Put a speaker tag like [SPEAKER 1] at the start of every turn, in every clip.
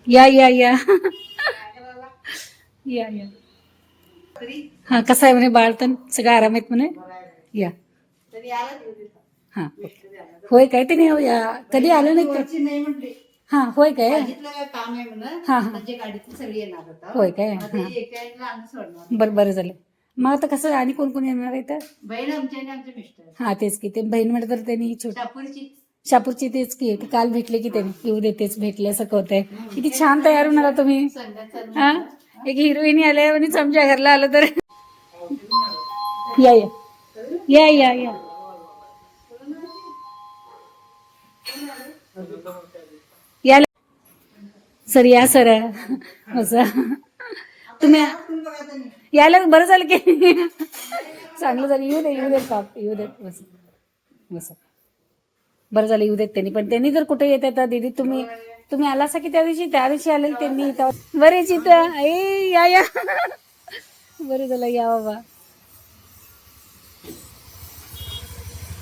[SPEAKER 1] या या या या या. हा कसं आहे म्हणे बाळतण सगळं आराम आहेत म्हणे. या हा होय काय ते नाही या कधी आलं नाही तर हा होय काय
[SPEAKER 2] काम आहे म्हणून
[SPEAKER 1] हा हा
[SPEAKER 2] गाडीतली सगळी येणार होता.
[SPEAKER 1] होय काय बरं बरं झालं. मग आता कसं आणि कोण कोण येणार आहे तर
[SPEAKER 2] बहीण आमच्या आणि आमचे मिस्टर.
[SPEAKER 1] हा तेच की ते बहीण म्हणत तर त्यांनी
[SPEAKER 2] शापूरची
[SPEAKER 1] शापूरची तेच की ते काल भेटले की त्यांनी येऊ दे तेच भेटल्यासारखं होतंय. किती छान तयार होणार आहात तुम्ही. हा एक हिरोईन आल्या आणि चमच्या घरला आलं तर या या या या या या सर या सर असं तुम्ही यायला बरं झालं की चांगलं झालं. येऊ देत काप येऊ देत बस बस बरं झालं येऊ देत त्यांनी. पण त्यांनी जर कुठे येत आता दीदी तुम्ही आलासा की त्या दिवशी आले त्यांनी बरे चित ए या या बरं झालं या बाबा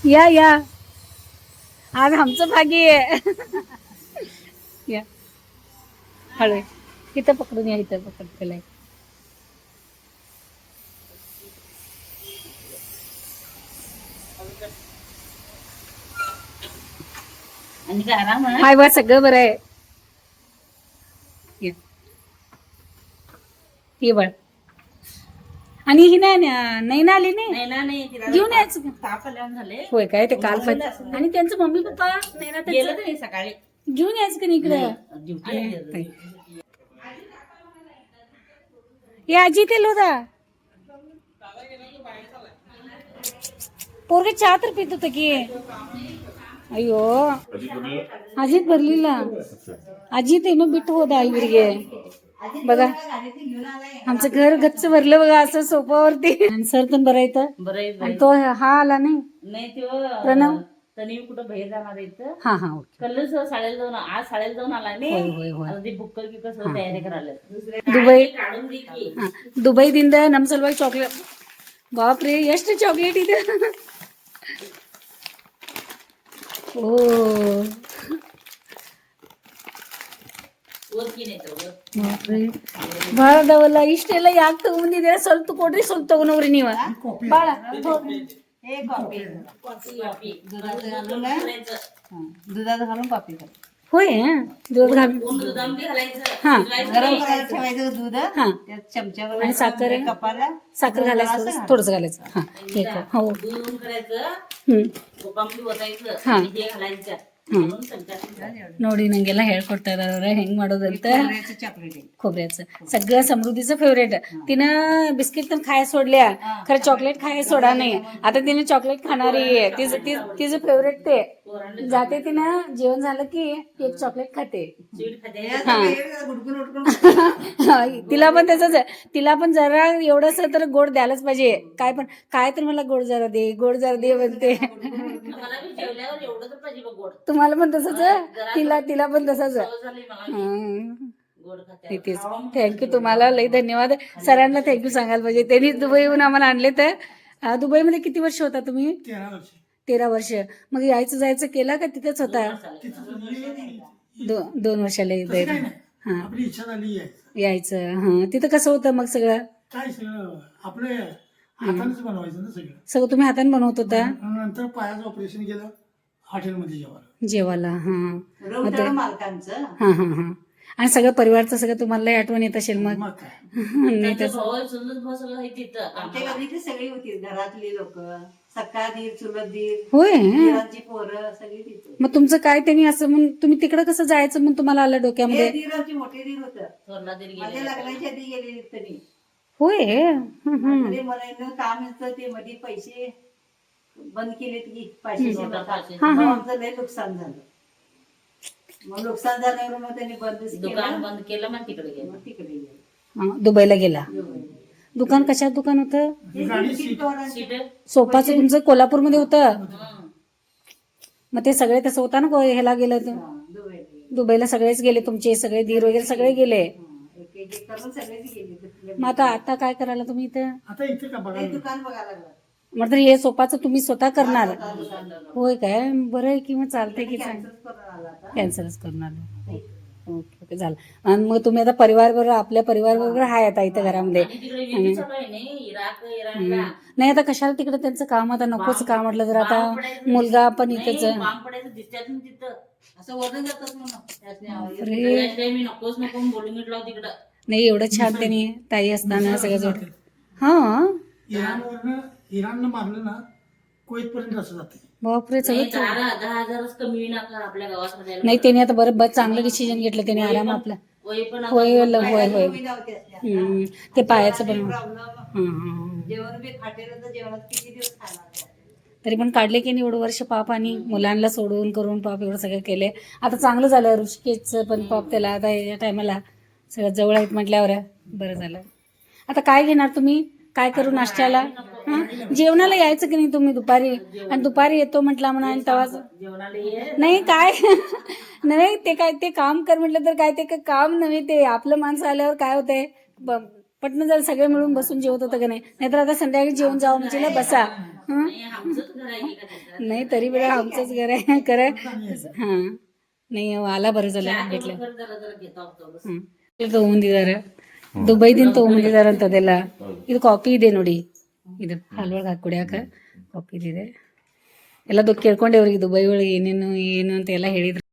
[SPEAKER 1] या या आज आमचं भागी आहे. या हळू इथं पकडून या इथं पकड त्याला
[SPEAKER 2] आणि काय आराम आहे?
[SPEAKER 1] हाय बा सगळं बरं आहे. ये बळ आणि ही नाही ना आली नाही घेऊन यायचं
[SPEAKER 2] ताप आल्यावर झाले.
[SPEAKER 1] होय काय ते काल पण आणि त्यांचं मम्मी पप्पा
[SPEAKER 2] गेलं नाही सकाळी
[SPEAKER 1] घेऊन यायचं का नाही इकडं हे आजी ते लोदा पोरगे चहा तर पित होत की ಅಯ್ಯೋ ಅಜಿತ್ ಬರ್ಲಿಲ್ಲ अजित ಏನೋ ಬಿಟ್ಟು ಹೋದ ಇವರಿಗೆ बघा आमचं घर गच्च भरलं बघा असं सोफावरती. सर पण बरं येतं आणि तो हा आला नाही प्रणव
[SPEAKER 2] तनी कुठं बाहेर जाणार आहे.
[SPEAKER 1] हा हा
[SPEAKER 2] कल्लच शाळेला जाऊन आज शाळेला जाऊन आला
[SPEAKER 1] होय होय होय
[SPEAKER 2] नाही बुक्कल की कसं तयारी करायला
[SPEAKER 1] ದುಬೈ
[SPEAKER 2] काढून दे की
[SPEAKER 1] ದುಬೈದಿಂದ ನಮ್ಮ ಸಲುವಾಗಿ ಚಾಕ್ಲೇಟ್ ಬಾಪ್ರಿ ಎಷ್ಟು ಚಾಕ್ಲೇಟ್ ಇದೆ. ಓ ಭಾಳ ಅದಾವಲ್ಲ ಇಷ್ಟೆಲ್ಲ ಯಾಕೆ ತಗೊಂಡಿದ್ದೀರಾ ಸ್ವಲ್ಪ ಕೊಡ್ರಿ ಸ್ವಲ್ಪ ತಗೊಂಡೋಗ್ರಿ ನೀವ ಬಾಳ
[SPEAKER 2] दुधात घालून कॉफी कर.
[SPEAKER 1] होय दूध घालून हा
[SPEAKER 2] गरम करायला ठेवायचं दूध
[SPEAKER 1] हा
[SPEAKER 2] त्यात चमच्यावर
[SPEAKER 1] आणि साखर
[SPEAKER 2] कपाला
[SPEAKER 1] साखर घालायचं थोडंसं घालायचं हा ठीक आहे हो
[SPEAKER 2] दूध करायचं कोपांबरी ओतायचं
[SPEAKER 1] हा.
[SPEAKER 2] आणि हे घालायचं म्हणून चमचा
[SPEAKER 1] ನೋಡಿ ನಂಗೆಲ್ಲ ಹೇಳ್ಕೊಡ್ತಾರ ಅವ್ರ ಹೆಂಗ್ ಮಾಡೋದಂತ
[SPEAKER 2] चॉकलेट
[SPEAKER 1] खोबऱ्याचं सगळं समृद्धीचं फेवरेट. तिनं बिस्किट तर खायला सोडल्या खरं चॉकलेट खायला सोडा नाही. आता तिने चॉकलेट खाणारी आहे. तिचं फेवरेट ते जाते तिनं जेवण झालं की एक चॉकलेट खाते. तिला पण तसंच आहे. तिला पण जरा एवढंच तर गोड द्यायलाच पाहिजे. काय तर मला गोड जरा दे म्हणते. तुम्हाला पण तसंच आहे तिला पण तसंच आहे. तेच थँक्यू तुम्हाला लई धन्यवाद. सरांना थँक्यू सांगायला पाहिजे. त्यांनी दुबईहून आम्हाला आणले तर दुबईमध्ये किती वर्ष होता तुम्ही. 13 वर्ष. मग यायचं जायचं केला का तिथेच होता. 2 वर्षाला हा यायचं हा तिथं कसं होतं मग सगळं सगळं तुम्ही हाताने बनवत होता.
[SPEAKER 3] नंतर पायाचं ऑपरेशन केलं हॉटेलमध्ये
[SPEAKER 1] जेवायला हा
[SPEAKER 2] मालकांचं
[SPEAKER 1] हा हा हा आणि सगळं परिवारचं सगळं तुम्हाला लई आठवण येत असेल मग. नाही तर
[SPEAKER 2] आमच्या घरी सगळी होती घरातली लोक सख्खा दीर चुलत दीर
[SPEAKER 1] होय
[SPEAKER 2] दीरांची पोरं सगळी तिथे.
[SPEAKER 1] मग तुमचं काय त्यांनी असं मग तुम्ही तिकडं कसं जायचं मग तुम्हाला आलं डोक्यामध्ये.
[SPEAKER 2] दीरांची मोठे दीर होतं माझ्या लग्नाच्या आधी गेलेली त्यांनी.
[SPEAKER 1] होय
[SPEAKER 2] मला काम होतं ते मध्ये पैसे बंद केले की आमचं लय नुकसान झालं. मग नुकसान झाल्यावर मग त्यांनी दुकान बंद केलं मग तिकडे गेलं.
[SPEAKER 1] दुबईला गेला. दुकान कशात दुकान होतं. सोफाचं तुमचं कोल्हापूरमध्ये होतं. मग ते सगळे तसं होता ना ह्याला गेलं तर दुबईला सगळेच गेले तुमचे सगळे दीर वगैरे सगळे गेले. मग आता काय करायला तुम्ही इथं
[SPEAKER 2] दुकान बघायला लागलं.
[SPEAKER 1] म्हटलं हे सोफाचं तुम्ही स्वतः करणार. होय काय बरं आहे की मग चालतंय की कॅन्सलच करणार. ओके ओके झालं. आणि मग तुम्ही आता परिवार बरोबर आपल्या परिवार बरोबर आहे आता इथं घरामध्ये. नाही आता कशाला तिकडे त्यांचं काम आता नकोच का म्हटलं तर आता मुलगा पण इथेच आहे.
[SPEAKER 2] असं वरून जातात म्हणून
[SPEAKER 1] बापरे.
[SPEAKER 4] मी नकोच नको बोलून घेतलं तिकडं.
[SPEAKER 1] नाही एवढं छान त्यांनी ताई असताना सगळं जोड. हा
[SPEAKER 3] इराणनं मारलं ना कुवेत पर्यंत असं जाते.
[SPEAKER 1] बापरे सगळं.
[SPEAKER 4] 10,000च कमी ना आपल्या गावात.
[SPEAKER 1] नाही त्यांनी आता बरं चांगलं डिसिजन घेतलं त्यांनी आराम आपला.
[SPEAKER 4] वय पण
[SPEAKER 1] होय होय होय.
[SPEAKER 2] जेवण
[SPEAKER 1] ते पायाचं पण
[SPEAKER 2] बी खाटेलं तर जेवणात किती दिवस खाणार.
[SPEAKER 1] तरी पण काढले की नाही एवढं वर्ष पाप आणि मुलांना सोडून करून पाप एवढं सगळं केले. आता चांगलं झालं ऋषिकेशचं पण पाप त्याला आता या टायमाला सगळं जवळ आहेत म्हटल्यावर बरं झालं. आता काय घेणार तुम्ही काय करू नाश्त्याला? हां जेवणाला यायचं की नाही तुम्ही दुपारी? आणि दुपारी येतो म्हटला म्हणा आणि तवा नाही काय नाही ते काय ते काम कर म्हटलं तर काय ते काय काम नव्हे ते आपलं माणसं आल्यावर काय होतंय पटणं झालं सगळे मिळून बसून जेवत होतं का नाही? नाहीतर आता संध्याकाळी जेवण जावं म्हणजे बसा. नाही तरी वेळा आमचंच घर आहे खरं. हां नाही आला बरं झालं भेटलं. ತಗೊಂಡಿದ್ದಾರೆ ದುಬೈದಿಂದ ತಗೊಂಡಿದ್ದಾರೆ ಅಂತದೆಲ್ಲ. ಇದು ಕಾಪಿ ಇದೆ ನೋಡಿ, ಇದು ಹಾಲೊಳಗೆ ಹಾಕಿ ಕುಡಿಯಾಕ ಕಾಪಿ ಇದೆ. ಎಲ್ಲದು ಕೇಳ್ಕೊಂಡೇವ್ರಿಗೆ ದುಬೈ ಒಳಗೆ ಏನೇನು ಏನು ಅಂತ ಎಲ್ಲ ಹೇಳಿದ್ರು.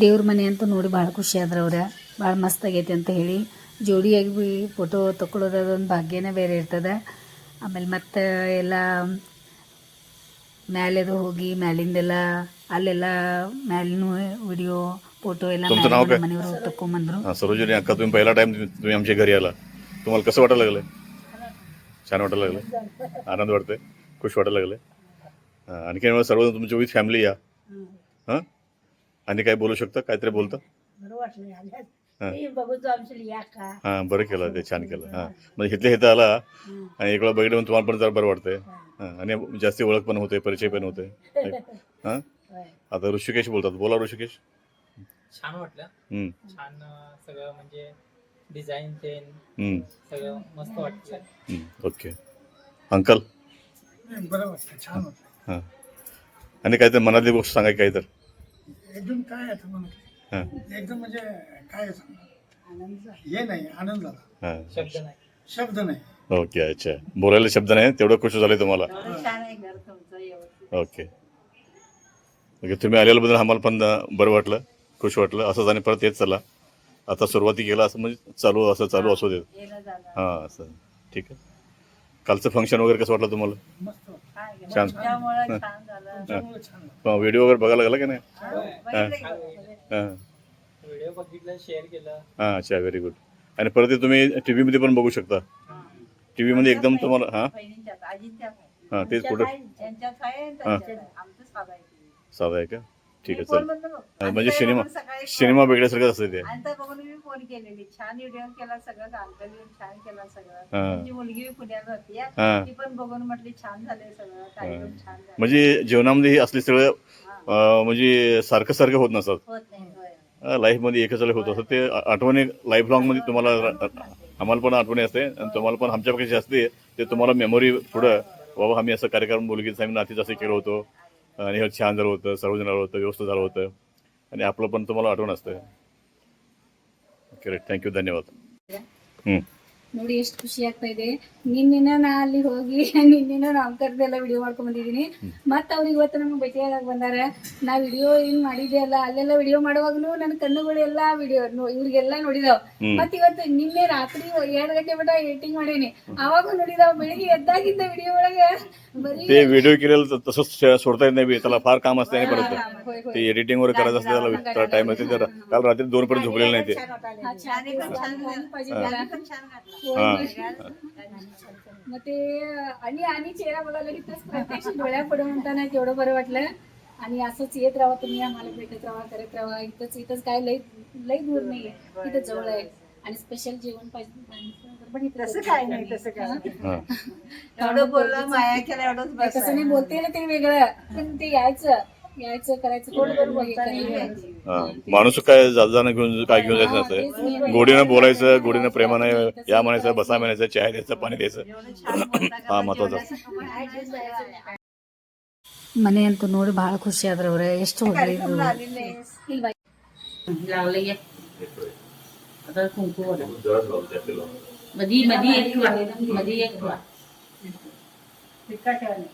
[SPEAKER 1] ದೇವ್ರ ಮನೆ ಅಂತೂ ನೋಡಿ ಭಾಳ ಖುಷಿ ಆದ್ರೆ ಅವ್ರ ಭಾಳ ಮಸ್ತ್ ಆಗೈತೆ ಅಂತ ಹೇಳಿ ಜೋಡಿಯಾಗಿ ಭೀ ಫೋಟೋ ತಗೊಳ್ಳೋದು ಅದೊಂದು ಭಾಗ್ಯನೇ ಬೇರೆ ಇರ್ತದೆ. ಆಮೇಲೆ ಮತ್ತು ಎಲ್ಲ ಮ್ಯಾಲೆದು ಹೋಗಿ ಮ್ಯಾಲಿಂದೆಲ್ಲ ಅಲ್ಲೆಲ್ಲ ಮ್ಯಾಲಿನ ವಿಡಿಯೋ फोटो
[SPEAKER 5] तुमचं नाव काय?
[SPEAKER 1] मनेवर तक्ಕೊಂಬಂದ್ರು.
[SPEAKER 5] सरोजिनी अक्का तुम्ही पहिला टाइम तुम्ही आमच्या घरी आला, तुम्हाला कसं वाटायला लागलं? छान वाटायला लागलं, आनंद वाटतंय, खुश वाटायला लागलं. आणखी सर्व तुमची विथ फॅमिली या. हां आणि काय बोलू शकता? काहीतरी बोलता? हां बरं केलं ते, छान केलं. हां म्हणजे इथल्या इथं आला आणि इकडं बघितलं म्हणून तुम्हाला पण जरा बरं वाटतंय. हां आणि जास्ती ओळख पण होते, परिचय पण होते. हां आता ऋषिकेश बोलतात, बोला ऋषिकेश.
[SPEAKER 6] छान वाटलं. छान सगळं म्हणजे डिझाईन ते सगळं मस्त वाटलं.
[SPEAKER 5] ओके अंकल
[SPEAKER 3] बरं वाटतं, छान वाटतं.
[SPEAKER 5] हां आणि काय तर मनातली गोष्ट सांगाय काय तर?
[SPEAKER 3] एकदम काय आहे म्हणून
[SPEAKER 5] हां
[SPEAKER 3] एकदम म्हणजे काय सांगणार हे नाही, आनंद झाला,
[SPEAKER 5] हां
[SPEAKER 6] शब्द नाही.
[SPEAKER 3] शब्द नाही.
[SPEAKER 5] ओके अच्छा, बोलायला शब्द नाही, तेवढं खुश झाले तुम्हाला.
[SPEAKER 2] छान आहे घर तुमचं व्यवस्थित.
[SPEAKER 5] ओके ओके तुम्ही आलेल्याबद्दल आम्हाला पण बरं वाटलं, खुश वाटलं. असंच आणि परत येत चला. आता सुरुवाती केलं असं म्हणजे चालू असू देत.
[SPEAKER 2] येणं जाणं.
[SPEAKER 5] हां असं ठीक आहे. कालचं फंक्शन वगैरे कसं वाटलं तुम्हाला?
[SPEAKER 3] मस्त वाटतं.
[SPEAKER 5] छान.
[SPEAKER 2] त्यामुळे छान झालं.
[SPEAKER 3] त्यामुळे छान वाटतं.
[SPEAKER 5] व्हिडिओ वगैरे बघायला लागला की नाही?
[SPEAKER 2] बघितलं की?
[SPEAKER 5] हां
[SPEAKER 6] व्हिडिओ बघितलं, शेअर केलं.
[SPEAKER 5] हां अच्छा व्हेरी गुड. आणि परत ते तुम्ही टी व्हीमध्ये पण बघू शकता. टी व्हीमध्ये एकदम तुम्हाला हां
[SPEAKER 2] बहिणींच्यात, आजींच्यात आहे.
[SPEAKER 5] हां तेच कुठं
[SPEAKER 2] त्यांच्यात आहे, त्यांच्यात आहे. आमचं साधं आहे TV.
[SPEAKER 5] साधा आहे का? ठीक आहे
[SPEAKER 2] फोन
[SPEAKER 5] चल.
[SPEAKER 2] बंद नको.
[SPEAKER 5] म्हणजे
[SPEAKER 2] आणि
[SPEAKER 5] सिनेमा
[SPEAKER 2] ते सकाळी
[SPEAKER 5] सिनेमा वेगळ्यासारखं असतं ते.
[SPEAKER 2] आणि तर बघून मी फोन केलेली, छान व्हिडिओ केला सगळं, अंकल येऊन छान केला सगळं.
[SPEAKER 5] हां.
[SPEAKER 2] तुमची मुलगी पुण्याला होती,
[SPEAKER 5] हां
[SPEAKER 2] ती पण बघून म्हटली छान झालंय सगळं, ताई पण छान झालं.
[SPEAKER 5] म्हणजे जीवनामध्ये हे असले सगळं म्हणजे सारखं सारखं होत नसतात.
[SPEAKER 2] होत नाही. होय.
[SPEAKER 5] लाईफमध्ये एकच होत असतं ते. आठवणी लाईफ लॉंगमध्ये तुम्हाला आम्हाला पण आठवणी असते आणि तुम्हाला पण आमच्यापेक्षा जास्त आहे ते तुम्हाला मेमोरी पुढं बाबा आम्ही असं कार्यक्रम मुलगीचं आम्ही नातीचं असं केलं होतं आणि हे छान झालं होतं, सर्वजण झालं होतं, व्यवस्थित झालं होतं आणि आपलं पण तुम्हाला आठवण असतं. करेक्ट ಥ್ಯಾಂಕ್ ಯು ಧನ್ಯವಾದ.
[SPEAKER 1] ನೋಡಿ ಎಷ್ಟು ಖುಷಿ ಆಗ್ತಾ ಇದೆ. ನಿನ್ನೆನ ನಾ ಅಲ್ಲಿ ಹೋಗಿ ನಿನ್ನೆನ ನಾಮಕರಣದೆಲ್ಲ ವಿಡಿಯೋ ಮಾಡ್ಕೊಂಡ್ ಬಂದಿದ್ದೀನಿ. ಮತ್ತೆ ಅವ್ರು ಇವತ್ತು ನಮ್ಗೆ ಭೇಟಿಯಾಗಿ ಬಂದಾರ. ನಾ ವಿಡಿಯೋ ಏನ್ ಮಾಡಿದೆ ಅಲ್ಲ ಅಲ್ಲೆಲ್ಲ ವಿಡಿಯೋ ಮಾಡುವಾಗಲೂ ನನ್ನ ಕಣ್ಣುಗಳೆಲ್ಲ ವಿಡಿಯೋ ಇವ್ರಿಗೆಲ್ಲ ನೋಡಿದಾವ್. ಮತ್ತೆ ಇವತ್ತು ನಿನ್ನೆ ರಾತ್ರಿ 2 ಗಂಟೆ ಮಟ ಎಡಿಟಿಂಗ್ ಮಾಡೀನಿ, ಅವಾಗ ನೋಡಿದಾವ್. ಬೆಳಿಗ್ಗೆ ಎದ್ದಾಗಿದ್ದ ವಿಡಿಯೋ ಒಳಗೆ बरी
[SPEAKER 5] ते व्हिडिओ केलेलं तसंच सोडता येत नाही, त्याला फार काम असते. परत ते एडिटिंग वगैरे करायचं असते, त्याला टाइम असते. तर काल रात्री 2 पर्यंत झोपलेलं नाही ते.
[SPEAKER 1] मग ते आणि चेहरा बघायला तिथंच प्रत्यक्ष डोळ्या पडून म्हणताना केवढं बरं वाटलं. आणि असंच येत राहा तुम्ही, आम्हाला भेटत राहा, करत राहा. इथंच काय लई दूर नाहीये, इथं जवळ आहे. आणि स्पेशल जेवण पाहिजे पण
[SPEAKER 2] तसं काय नाही, तसं काय नाही. एवढं बोललं, माया केला, एवढंच बस.
[SPEAKER 1] तसं नाही बोलते ना ते वेगळं, पण ते यायचं करायचं थोडं बरोबर.
[SPEAKER 5] माणूस काय जाणं घेऊन काय घेऊन जायचं नसतं. गोडीनं बोलायचं, गोडीनं प्रेमानं या म्हणायचं, बसा म्हणायचं, चहा द्यायचं, पाणी द्यायचं. हा महत्वाचं.
[SPEAKER 1] ಮನೆ ಅಂತೂ ನೋಡಿ ಭಾಳ ಖುಷಿ ಆದ್ರೆ ಅವ್ರೆ ಎಷ್ಟು ಹೊಗಳಿದ್ರು.
[SPEAKER 4] लागलं या आता कुंकू वाला.
[SPEAKER 5] जराच लावतो, जास्त लावतो.
[SPEAKER 4] मधी मधी एक ठेवा. मधी एक ठेवा.
[SPEAKER 2] तिखट ठेवा नाही.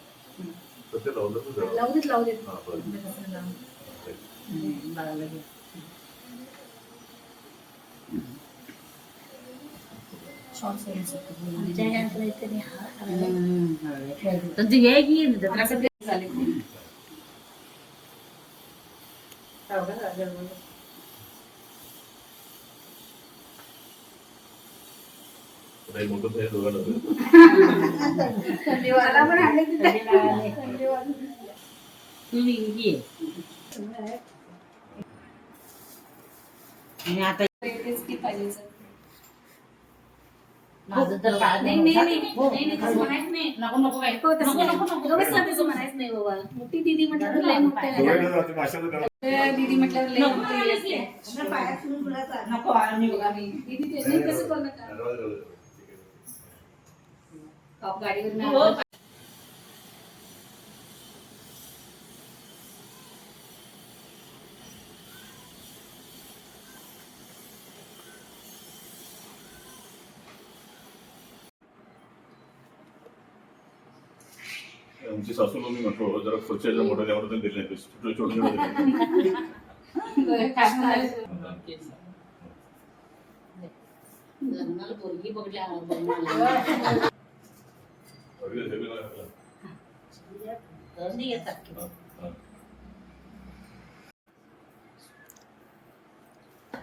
[SPEAKER 5] तसं लावलं तर जरा.
[SPEAKER 1] लावू देत लावू देत
[SPEAKER 5] हा, बरं.
[SPEAKER 4] लागलं या.
[SPEAKER 1] आमच्या ह्यात काहीतरी
[SPEAKER 4] तर ते हे की जत्राचं
[SPEAKER 5] नाही, मोठं तर हे दोघांना होतं.
[SPEAKER 1] मला पण आणले तिथे.
[SPEAKER 4] तुम्ही घे. आणि आता
[SPEAKER 1] तेच की पाहिजे.
[SPEAKER 4] माझं तर बाळ
[SPEAKER 1] नाही, नाही, नाही, नाही, नाही, तसं म्हणायचं नाही.
[SPEAKER 4] नको नको काय
[SPEAKER 1] हो, तसं
[SPEAKER 4] नको नको
[SPEAKER 1] नाही.
[SPEAKER 4] नको
[SPEAKER 1] एवढंच ना, तसं म्हणायचं नाही बाबा. मोठी दीदी म्हटलं तर लय मोठं आहे.
[SPEAKER 5] दोघांना राहते, माशाचं करा.
[SPEAKER 1] दीदी म्हटल्यावर लय
[SPEAKER 4] नको
[SPEAKER 1] मोठी
[SPEAKER 4] म्हणाले
[SPEAKER 1] असते.
[SPEAKER 4] की.
[SPEAKER 2] पायात ठेवून तुला चाल.
[SPEAKER 4] नको आणि बघा मी.
[SPEAKER 1] दीदी ते नाही कसं करू नका. आप गाडीवर नाही
[SPEAKER 4] हो.
[SPEAKER 1] आणलं.
[SPEAKER 5] आमची सासूला मी म्हटलो जरा स्वच्छाच्या मोठ्या त्यावर दिले नाही, छोटे छोटे दिले.
[SPEAKER 1] बरं, काय म्हणायचं?
[SPEAKER 4] लग्नाला पोरगी बघल्या मला. तर नाही येतात.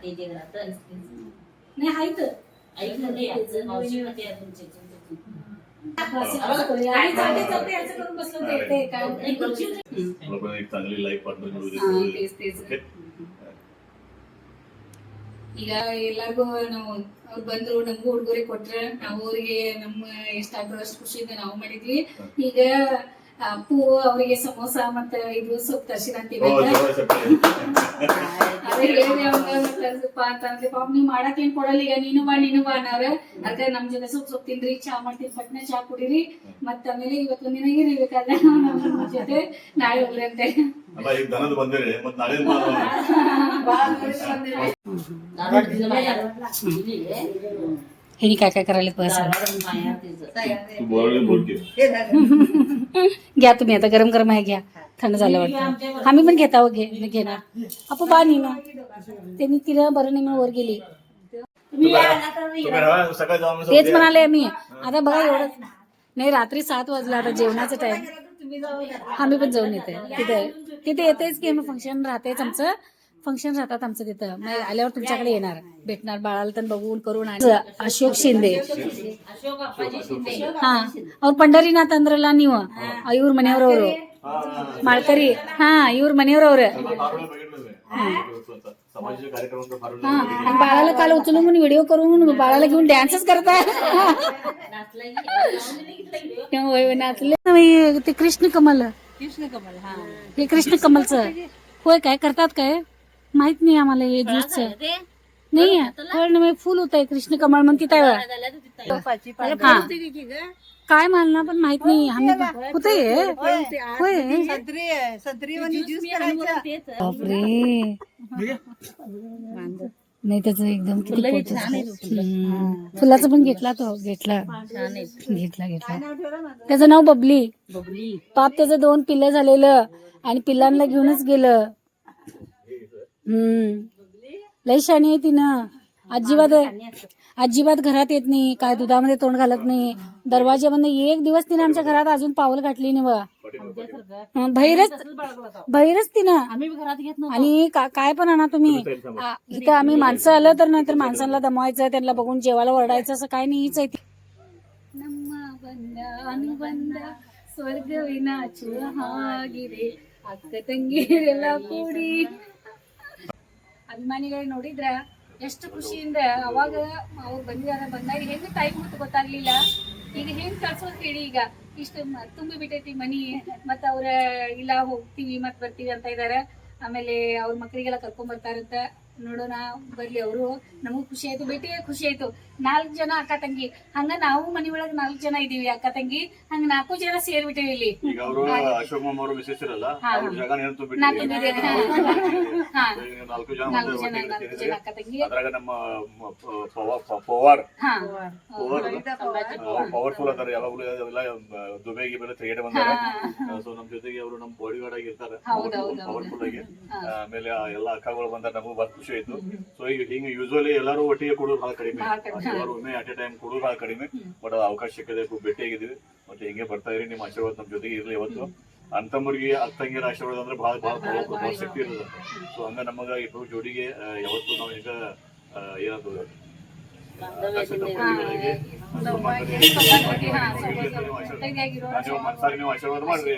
[SPEAKER 4] ते जे राहतं
[SPEAKER 1] नाही आहे तर.
[SPEAKER 4] ऐक ना ते मावशी मध्ये आहे तुमची.
[SPEAKER 1] असं करूया. आणि जाते जाते असं करून बसलं ते- ते काय
[SPEAKER 4] नाही, बघू.
[SPEAKER 5] मला पण एक चांगली लाईफ पार्टनर मिळू
[SPEAKER 1] ಹಾ,
[SPEAKER 5] दे.
[SPEAKER 1] तेच तेच
[SPEAKER 5] Okay?
[SPEAKER 1] ಈಗ ಎಲ್ಲರಿಗೂ ನಾವು ಅವ್ರು ಬಂದ್ರು ನಮ್ಗೂ ಉಡುಗೊರೆ ಕೊಟ್ರೆ ನಾವು ಅವ್ರಿಗೆ ನಮ್ಮ ಎಷ್ಟಾಗ್ತದೆ ಅಷ್ಟು ಖುಷಿಯಿಂದ ನಾವು ಮಾಡಿದ್ವಿ. ಈಗ ಅಪ್ಪು ಅವರಿಗೆ ಸಮೋಸ ಮತ್ತೆ ಇದು ಸೊಪ್ಪು ತರ್ಸಿರ ಅಂತೀವಿ.
[SPEAKER 5] हो, जेव्हा सकाळी.
[SPEAKER 1] ಅದೇ ಹೇಳಿದೆ ಅವಾಗ ತರ್ಸಪ್ಪ ಅಂತಂದ್ರೆ ಪಾಪ ನೀವ್ ಮಾಡಕ್ ಏನ್ ಕೊಡಲ್ಲ ಈಗ ನೀನು ಬಾ ಅನ್ನವ್ರ. ಅದಕ್ಕೆ ನಮ್ ಜೊತೆ ಸೊಪ್ಪು ತಿನ್ರಿ, ಚಾ ಮಾಡ್ತೀವಿ, ಪಟ್ನೆ ಚಾ ಕುಡೀರಿ. ಮತ್ತ ಆಮೇಲೆ ಇವತ್ತೊಂದ್ ದಿನ ಇರಿ ಬೇಕಾದ್ರೆ ನಮ್ಮ ಜೊತೆ ನಾಳೆ ಹೋಗ್ರಿ ಅಂತೆ.
[SPEAKER 5] आता एक धनच ಬಂದಿರಿ ಮತ್ತೆ ನಾಳೆ ಮಾಡು.
[SPEAKER 4] दारात तिचं बाहेर दिली.
[SPEAKER 1] हे काय काय करायला बस
[SPEAKER 4] दारात बाहेर तिचं.
[SPEAKER 5] तू बोलले बोलते.
[SPEAKER 2] हे झालं.
[SPEAKER 1] घ्या तुम्ही आता गरम गरम आहे घ्या. थंड झालं वाटतं. आम्ही पण घेता हो घेणार. आपण बा नी ना त्यांनी तिला बरं नाही म्हणून वर गेली.
[SPEAKER 5] तुम्ही राहा, सकाळी जाऊन मी
[SPEAKER 1] तेच म्हणाले आम्ही. आता बघा एवढं नाही, रात्री 7 वाजला आता जेवणाचा टाइम. आम्ही पण जाऊन येते तिथे. तिथे येतेच की आम्ही फंक्शन राहतेच आमचं. फंक्शन राहतात आमचं तिथं. मग आल्यावर तुमच्याकडे येणार, भेटणार, बाळाला तर बघून करून. अशोक शिंदे
[SPEAKER 4] अशोक अप्पाजी शिंदे.
[SPEAKER 1] ಹಾ ಅವ್ರ ಪಂಡರಿನಾಥ್ ಅಂದ್ರಲ್ಲ ನೀವು, ಇವ್ರ ಮನೆಯವ್ರವ್ರು ಮಾಳ್ಕರಿ. ಹಾ ಇವ್ರ ಮನೆಯವ್ರವ್ರು.
[SPEAKER 5] समाजाचे कार्यक्रम तर फार
[SPEAKER 1] हा आणि बाळाला काल उचलून म्हणून व्हिडिओ करून बाळाला घेऊन डान्सच करताय.
[SPEAKER 4] नाचलाय की लावून नाही घेतलंय.
[SPEAKER 1] होय नाचले. ते कृष्ण कमल, हे कृष्ण कमलचं होय. काय करतात काय माहित नाही आम्हाला. हे ज्यूसचं नाही आहे, फुल होत आहे कृष्ण कमल म्हणते काय. हा काय मला पण माहित नाही. आम्ही कुठे होय.
[SPEAKER 2] संत्री ज्यूस करायचा.
[SPEAKER 1] बापरे नाही त्याच एकदम किती पोट. फुलाचं पण घेतला तो. घेतला. त्याचं नाव बबली. पाप त्याचं 2 पिल्लं झालेलं आणि पिल्लांना घेऊनच गेलं. लय शाणी आहे तिनं. अजिबात घरात येत नाही, काय दुधामध्ये तोंड घालत नाही. दरवाजामध्ये एक दिवस तिने आमच्या घरात अजून पाऊल घातली नाही बघा. बाहेरच तिनं.
[SPEAKER 4] आम्ही घरात घेत नव्हतो.
[SPEAKER 1] आणि काय पण आणा तुम्ही. इथं आम्ही माणसं आलं तर नाहीतर माणसांना दमवायचं, त्यांना बघून जेवायला ओरडायचं असं काय नाहीच आहे. ನಮ್ಮ ಬಂದ ಅನುಬಂಧ ಸ್ವರ್ಗ ವಿನಾಚು ಹಾಗಿದೆ ಅಕ್ಕ ತಂಗಿರೆಲ್ಲ ಕೂಡಿ. ಅಭಿಮಾನಿಗಳು ನೋಡಿದ್ರ ಎಷ್ಟು ಖುಷಿಯಿಂದ ಅವಾಗ ಅವ್ರು ಬಂದಾಗ ಹೆಂಗ್ ಟೈಮ್ ಹೊತ್ತು ಗೊತ್ತಾಗ್ಲಿಲ್ಲ. ಈಗ ಹೆಂಗ್ ಕಳ್ಸೋದ್ ಹೇಳಿ. ಈಗ ಇಷ್ಟು ತುಂಬಿ ಬಿಟ್ಟೈತಿ ಮನಿ. ಮತ್ತ ಅವ್ರ ಇಲ್ಲ ಹೋಗ್ತೀವಿ ಮತ್ ಬರ್ತೀವಿ ಅಂತ ಇದಾರೆ. ಆಮೇಲೆ ಅವ್ರ ಮಕ್ಕಳಿಗೆಲ್ಲ ಕರ್ಕೊಂಡ್ ಬರ್ತಾರಂತ. ನೋಡೋಣ ಬರ್ಲಿ ಅವರು. ನಮಗೂ ಖುಷಿ ಆಯ್ತು, ಭೇಟಿಗೆ ಖುಷಿ ಆಯ್ತು. 4 ಜನ ಅಕ್ಕ ತಂಗಿ, ಹಂಗ ನಾವು ಮನಿ ಒಳಗ್ 4 ಜನ ಇದೀವಿ ಅಕ್ಕ ತಂಗಿ, ಹಂಗ 4 ಜನ ಸೇರ್ಬಿಟ್ಟಿವಿ ಇಲ್ಲಿ.
[SPEAKER 5] ಈಗ ಅವರು ಅಶೋಕ್ ಮಾಮ ಅವರು ಮಿಸಸ್ ಇರಲ್ಲ, ಅವ್ರ ಜಾಗ
[SPEAKER 1] ನಾ ತುಂಬಿದ್ದೀವಿ. ಹಾ,
[SPEAKER 5] 4 ಜನ
[SPEAKER 1] 4 ಜನ ಅಕ್ಕ ತಂಗಿ.
[SPEAKER 5] ಅದ್ರಾಗ ನಮ್ಮ ಪವಾರ್
[SPEAKER 1] ಹಾ,
[SPEAKER 5] ಪವರ್ಫುಲ್ ಅದಾರ. ಯಾವಾಗಲೂ ಎಲ್ಲ ದುಬೈಗೆ ಬೆಲೆ ತಿರುಗಾಡಿ ಬಂದಾರ. ಸೊ ನಮ್ ಜೊತೆಗೆ ಅವರು ನಮ್ಮ ಬಾಡಿ ಗಾರ್ಡ್ ಆಗಿರ್ತಾರೆ, ಪವರ್ಫುಲ್ ಆಗಿ. ಆಮೇಲೆ ಎಲ್ಲ ಅಕ್ಕಗಳು ಬಂದಾರ, ನಮಗೂ ಬಹಳ ಖುಷಿ ಆಯ್ತು. ಸೊ ಈಗ ಹಿಂಗೆ ಯೂಶುವಲಿ ಎಲ್ಲರೂ ಒಟ್ಟಿಗೆ ಕೊಡೋದು ಬಹಳ ಕಡಿಮೆ, ಎಲ್ಲರೂ ಒಮ್ಮೆ ಅಟ್ ಎ ಟೈಮ್ ಕೊಡೋದು ಬಹಳ ಕಡಿಮೆ. ಬಟ್ ಅದು ಅವಕಾಶ ಸಿಕ್ಕಿದೆ, ಭೇಟಿಯಾಗಿದ್ದೀವಿ. ಮತ್ತೆ ಹಿಂಗೆ ಬರ್ತಾ ಇರಿ, ನಿಮ್ಮ ಆಶೀರ್ವಾದ ನಮ್ಮ ಜೊತೆಗೆ ಇರ್ಲಿ ಇವತ್ತು. ಅಂತಮ್ಮರಿಗೆ ಅಕ್ಕಂಗಿರ ಆಶೀರ್ವಾದ ಅಂದ್ರೆ ಬಹಳ ಬಹಳ ಶಕ್ತಿ ಇರ್ತದೆ. ಸೊ ಹಂಗ ನಮಗ ಇಬ್ಬರು ಜೋಡಿಗೆ ಯಾವತ್ತು ನಾವು ಈಗ ಏನದು ಮನಸ್ಸಾಗಿ ನೀವು ಆಶೀರ್ವಾದ ಮಾಡ್ರಿ.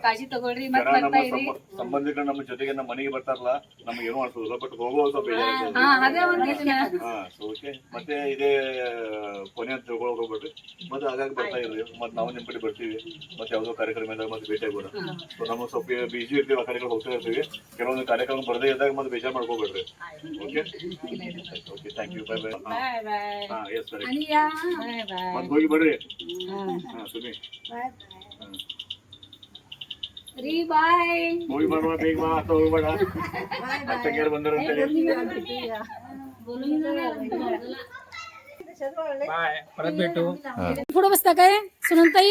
[SPEAKER 1] ಕಾಳಜಿ ತಗೊಳ್ರಿ,
[SPEAKER 5] ಸಂಬಂಧಿಕರು ನಮ್ಮ ಜೊತೆಗೆ ನಮ್ಮ ಮನೆಗೆ ಬರ್ತಾರಲ್ಲ, ನಮ್ಗೆ ಏನೂ ಅನ್ಸೋದಿಲ್ಲ. ಬಟ್ ಹೋಗುವಾಗ ಸ್ವಲ್ಪ ಓಕೆ. ಮತ್ತೆ ಇದೇ ಕೊನೆ ಅಂತ ತಿಳ್ಕೊಳಕ್ ಹೋಗ್ಬೇಡ್ರಿ. ಮತ್ತೆ ಹಾಗಾಗಿ ಬರ್ತಾ ಇರ್ರಿ. ಮತ್ತೆ ನಾವು ನಿಮ್ ಕಡೆ ಬರ್ತೀವಿ. ಮತ್ತೆ ಯಾವ್ದೋ ಕಾರ್ಯಕ್ರಮ ಇದ್ದಾಗ ಮತ್ತೆ ಭೇಟಿ ಆಗೋಣ. ಸೊ ನಮಗೆ ಸ್ವಲ್ಪ ಬಿಜಿ ಇರ್ತೀವಿ, ಆ ಕಾರ್ಯಕ್ರಮ ಹೋಗ್ತಾ ಇರ್ತೀವಿ. ಕೆಲವೊಂದು ಕಾರ್ಯಕ್ರಮ ಬರದೇ ಇದ್ದಾಗ ಮತ್ತೆ ಬೇಜಾರ್ ಮಾಡ್ಕೋಬೇಡ್ರಿ. Okay okay, thank you, bye bye. ಹಾ, ಎಸ್ ಸರಿ, ಮತ್ತೆ ಹೋಗಿ ಬರ್ರಿ. ಹಾ, ಸುನಿ
[SPEAKER 1] ಬಾಯ್.
[SPEAKER 5] ಹೋಗಿ ಬರುವ, ಬೇಗ ಬಾ, ಅಂತ ಹೋಗ್ಬೇಡ. ತಂಗಿಯರು ಬಂದರು ಅಂತೇಳಿ.
[SPEAKER 6] बाय, परत भेटू.
[SPEAKER 1] पुढे बसता काय सुनंताई?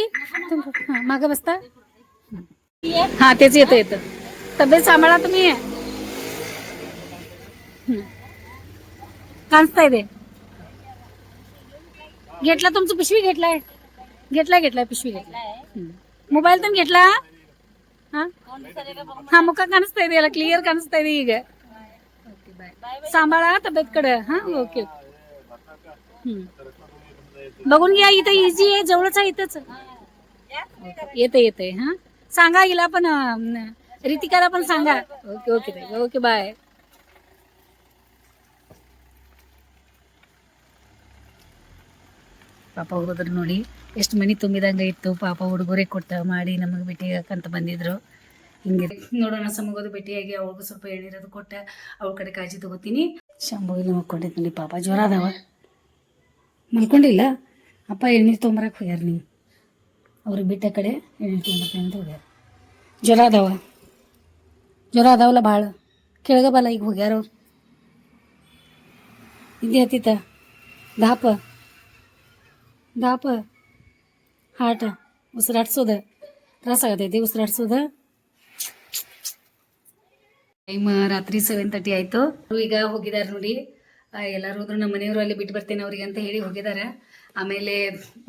[SPEAKER 1] मागे बसता. हा, तेच येतं. तब्येत सांभाळा तुम्ही. कांचता ಇದೆ. घेतला तुमचं पिशवी? घेतलाय पिशवी घेतलाय. ಮೊಬೈಲ್ ತಂದು घेतला. ಹಾ, ಮುಖ ಕಾಣಿಸ್ತಾ ಇದೆ, ಎಲ್ಲ ಕ್ಲಿಯರ್ ಕಾಣಿಸ್ತಾ ಇದೆ ಈಗ. सांभाळा तब्येत कडे. हा, ओके. बघून घ्या, इथं इझी आहे, जवळच आहे, इथंच येते. हा, सांगा हिला पण, रितिकाला पण सांगा. Okay okay okay, bye. ಪಾಪ ಹೋದ್ರು ನೋಡಿ, ಎಷ್ಟು ಮನಿ ತುಂಬಿದಂಗೆ ಇತ್ತು. ಪಾಪ ಹುಡುಗರೇ ಕೊಟ್ಟ ಮಾಡಿ ನಮಗೆ ಭೇಟಿಯಾಗಂತ ಬಂದಿದ್ರು. ಹಿಂಗೆ ನೋಡೋಣ, ಸಮಗೋದು ಭೇಟಿಯಾಗಿ ಅವ್ರಿಗೂ ಸ್ವಲ್ಪ ಎಳ್ನೀರದು ಕೊಟ್ಟ ಅವ್ರ ಕಡೆ ಕಾಳಜಿ ತಗೋತೀನಿ. ಶಂಭುವಿನ ಮಲ್ಕೊಂಡಿದ್ ನೋಡಿ, ಪಾಪ ಜ್ವರ ಅದಾವ. ಮಲ್ಕೊಂಡಿಲ್ಲ ಅಪ್ಪ, ಎಳ್ನೀರು ತೊಗೊಂಬರಕ್ಕೆ ಹೋಗ್ಯಾರ. ನೀವು ಅವ್ರಿಗೆ ಬಿಟ್ಟ ಕಡೆ ಎಳ್ನೀರು ತೊಗೊಂಬರ್ತೀನಿ ಅಂತ ಹೋಗ್ಯಾರ. ಜ್ವರ ಅದಾವಲ್ಲ ಭಾಳ, ಕೆಳಗಬಲ್ಲ. ಈಗ ಹೋಗ್ಯಾರ ಅವ್ರು. ಹಿಂದೆ ಹತ್ತಿತ್ತ ದಾಪ ಹಾಟ ಉಸಿರಾಡ್ಸೋದ ತ್ರಾಸ ಆಗತೈತಿ, ಉಸಿರಾಡ್ಸೋದ. ಟೈಮ್ ರಾತ್ರಿ 7:30 ಆಯ್ತು. ಈಗ ಹೋಗಿದಾರೆ ನೋಡಿ. ಎಲ್ಲರೂ ಹೋದ್ರು, ನಮ್ಮ ಮನೆಯವರು ಅಲ್ಲಿ ಬಿಟ್ಟು ಬರ್ತೇನೆ ಅವ್ರಿಗೆ ಅಂತ ಹೇಳಿ ಹೋಗಿದಾರ. ಆಮೇಲೆ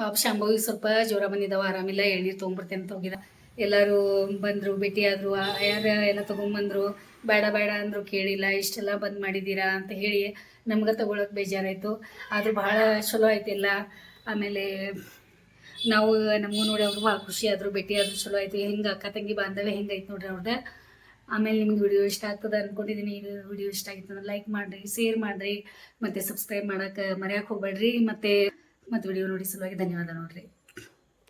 [SPEAKER 1] ಪಾಪ ಶಾಂಭವಿ ಸ್ವಲ್ಪ ಜ್ವರ ಬಂದಿದ್ದಾವ, ಆರಾಮಿಲ್ಲ, ಎಳ್ನೀರು ತೊಗೊಂಬರ್ತೇನೆ ಅಂತ ಹೋಗಿದ. ಎಲ್ಲರೂ ಬಂದರು, ಭೇಟಿಯಾದರು, ಯಾರು ಎಲ್ಲ ತೊಗೊಂಬಂದರು. ಬೇಡ ಅಂದರು, ಕೇಳಿಲ್ಲ. ಇಷ್ಟೆಲ್ಲ ಬಂದ್ ಮಾಡಿದ್ದೀರಾ ಅಂತ ಹೇಳಿ ನಮ್ಗೆ ತಗೊಳಕ್ಕೆ ಬೇಜಾರಾಯಿತು. ಆದರೂ ಭಾಳ ಚಲೋ ಆಯ್ತಿಲ್ಲ. ಆಮೇಲೆ ನಾವು ನಮಗೂ ನೋಡಿ ಅವ್ರು ಭಾಳ ಖುಷಿ ಆದರು, ಭೇಟಿಯಾದ್ರು, ಚಲೋ ಆಯಿತು. ಹೆಂಗೆ ಅಕ್ಕ ತಂಗಿ ಬಾಂಧವ್ಯ ಹೆಂಗೈತೆ ನೋಡ್ರಿ ಅವ್ರದ್ದು. ಆಮೇಲೆ ನಿಮ್ಗೆ ವಿಡಿಯೋ ಇಷ್ಟ ಆಗ್ತದೆ ಅಂದ್ಕೊಂಡಿದ್ದೀನಿ. ಈ ವಿಡಿಯೋ ಇಷ್ಟ ಆಗಿತ್ತು ಅಂದ್ರೆ ಲೈಕ್ ಮಾಡಿರಿ, ಶೇರ್ ಮಾಡಿರಿ, ಮತ್ತು ಸಬ್ಸ್ಕ್ರೈಬ್ ಮಾಡೋಕೆ ಮರೆಯೋಕೆ ಹೋಗ್ಬೇಡ್ರಿ. ಮತ್ತು ವಿಡಿಯೋ ನೋಡಿ ಸಲುವಾಗಿ ಧನ್ಯವಾದ ನೋಡ್ರಿ.